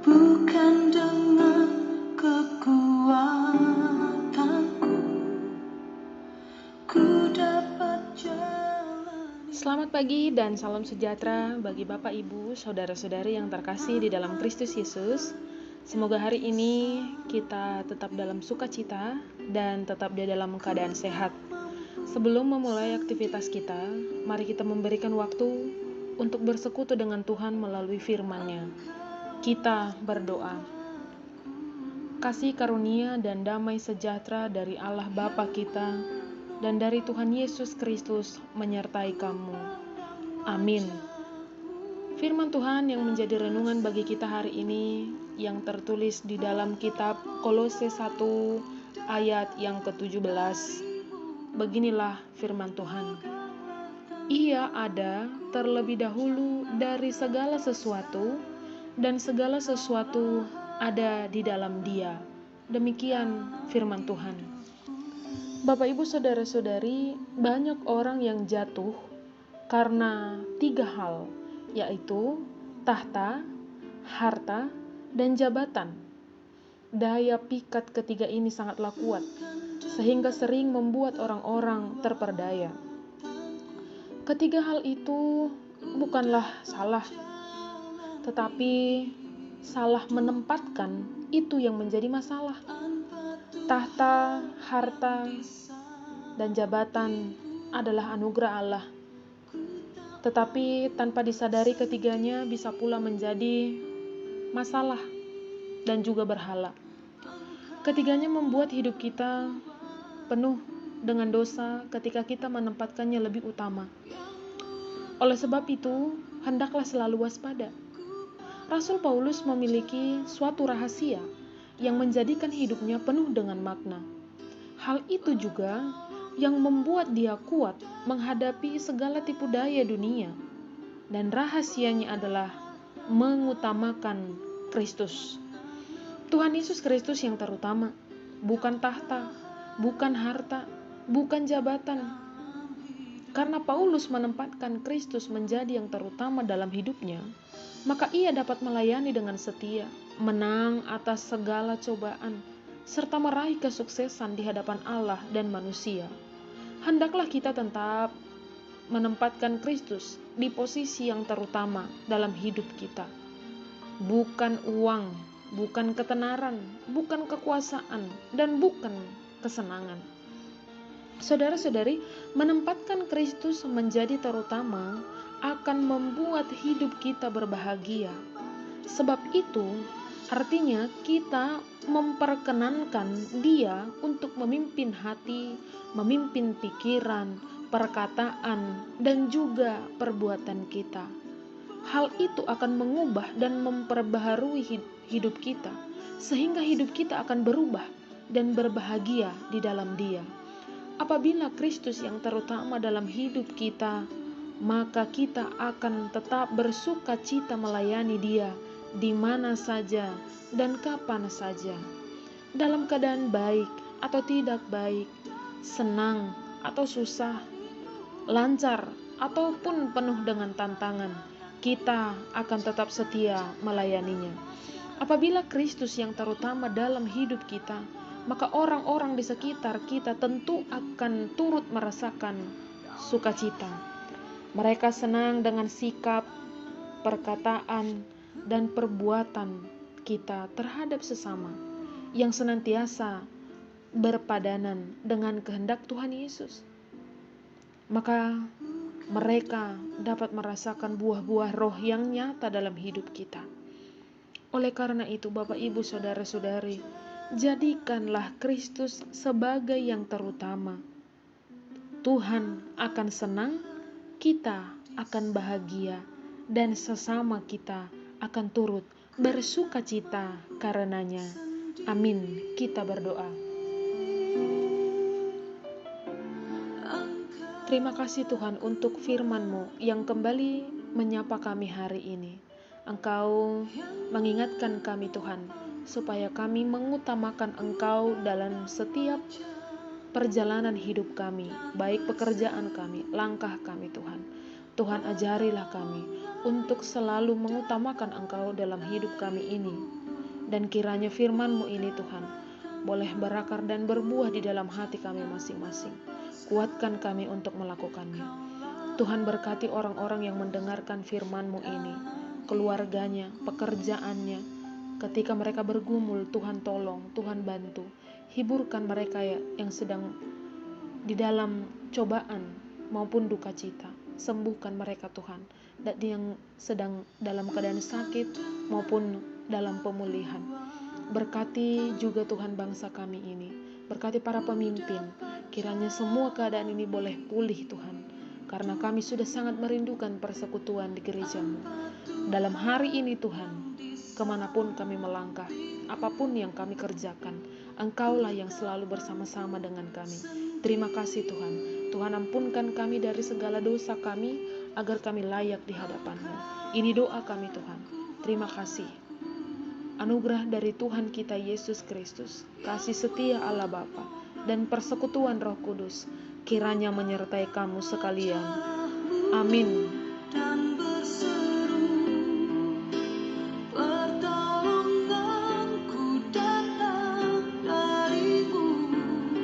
bukan dengan kekuatanku, ku dapat jalani. Selamat pagi dan salam sejahtera bagi Bapak, Ibu, Saudara-saudari yang terkasih di dalam Kristus Yesus. Semoga hari ini kita tetap dalam sukacita dan tetap di dalam keadaan sehat. Sebelum memulai aktivitas kita, mari kita memberikan waktu untuk bersekutu dengan Tuhan melalui firman-Nya. Kita berdoa. Kasih karunia dan damai sejahtera dari Allah Bapa kita dan dari Tuhan Yesus Kristus menyertai kamu. Amin. Firman Tuhan yang menjadi renungan bagi kita hari ini yang tertulis di dalam kitab Kolose 1 ayat yang ke-17. Beginilah firman Tuhan. Ia ada terlebih dahulu dari segala sesuatu, dan segala sesuatu ada di dalam Dia. Demikian firman Tuhan. Bapak, Ibu, Saudara-saudari, banyak orang yang jatuh karena 3 hal, yaitu tahta, harta, dan jabatan. Daya pikat ketiga ini sangatlah kuat, sehingga sering membuat orang-orang terperdaya. Ketiga hal itu bukanlah salah, tetapi salah menempatkan itu yang menjadi masalah. Tahta, harta, dan jabatan adalah anugerah Allah. Tetapi tanpa disadari ketiganya bisa pula menjadi masalah dan juga berhala. Ketiganya membuat hidup kita penuh dengan dosa ketika kita menempatkannya lebih utama. Oleh sebab itu, hendaklah selalu waspada. Rasul Paulus memiliki suatu rahasia yang menjadikan hidupnya penuh dengan makna. Hal itu juga yang membuat dia kuat menghadapi segala tipu daya dunia. Dan rahasianya adalah mengutamakan Kristus. Tuhan Yesus Kristus yang terutama, bukan tahta, bukan harta, bukan jabatan. Karena Paulus menempatkan Kristus menjadi yang terutama dalam hidupnya, maka ia dapat melayani dengan setia, menang atas segala cobaan, serta meraih kesuksesan di hadapan Allah dan manusia. Hendaklah kita tetap menempatkan Kristus di posisi yang terutama dalam hidup kita. Bukan uang, bukan ketenaran, bukan kekuasaan, dan bukan kesenangan. Saudara-saudari, menempatkan Kristus menjadi terutama akan membuat hidup kita berbahagia. Sebab itu, artinya kita memperkenankan Dia untuk memimpin hati, memimpin pikiran, perkataan, dan juga perbuatan kita. Hal itu akan mengubah dan memperbaharui hidup kita, sehingga hidup kita akan berubah dan berbahagia di dalam Dia. Apabila Kristus yang terutama dalam hidup kita, maka kita akan tetap bersuka cita melayani Dia di mana saja dan kapan saja, dalam keadaan baik atau tidak baik, senang atau susah, lancar ataupun penuh dengan tantangan, kita akan tetap setia melayaninya. Apabila Kristus yang terutama dalam hidup kita, maka orang-orang di sekitar kita tentu akan turut merasakan sukacita. Mereka senang dengan sikap, perkataan, dan perbuatan kita terhadap sesama yang senantiasa berpadanan dengan kehendak Tuhan Yesus. Maka mereka dapat merasakan buah-buah roh yang nyata dalam hidup kita. Oleh karena itu, Bapak, Ibu, Saudara-saudari, jadikanlah Kristus sebagai yang terutama. Tuhan akan senang, kita akan bahagia, dan sesama kita akan turut bersuka cita karenanya. Amin. Kita berdoa. Terima kasih Tuhan untuk firman-Mu yang kembali menyapa kami hari ini. Engkau mengingatkan kami Tuhan, supaya kami mengutamakan Engkau dalam setiap perjalanan hidup kami, baik pekerjaan kami, langkah kami Tuhan. Tuhan, ajarilah kami untuk selalu mengutamakan Engkau dalam hidup kami ini. Dan kiranya firman-Mu ini Tuhan, boleh berakar dan berbuah di dalam hati kami masing-masing. Kuatkan kami untuk melakukannya. Tuhan, berkati orang-orang yang mendengarkan firman-Mu ini, keluarganya, pekerjaannya. Ketika mereka bergumul, Tuhan tolong, Tuhan bantu. Hiburkan mereka yang sedang di dalam cobaan maupun duka cita. Sembuhkan mereka Tuhan, dan yang sedang dalam keadaan sakit maupun dalam pemulihan. Berkati juga Tuhan bangsa kami ini, berkati para pemimpin. Kiranya semua keadaan ini boleh pulih Tuhan, karena kami sudah sangat merindukan persekutuan di gereja-Mu. Dalam hari ini Tuhan, kemanapun kami melangkah, apapun yang kami kerjakan, Engkaulah yang selalu bersama-sama dengan kami. Terima kasih Tuhan. Tuhan, ampunkan kami dari segala dosa kami, agar kami layak di hadapan-Mu. Ini doa kami Tuhan. Terima kasih. Anugerah dari Tuhan kita Yesus Kristus, kasih setia Allah Bapa, dan persekutuan Roh Kudus, kiranya menyertai kamu sekalian. Amin. dan berserah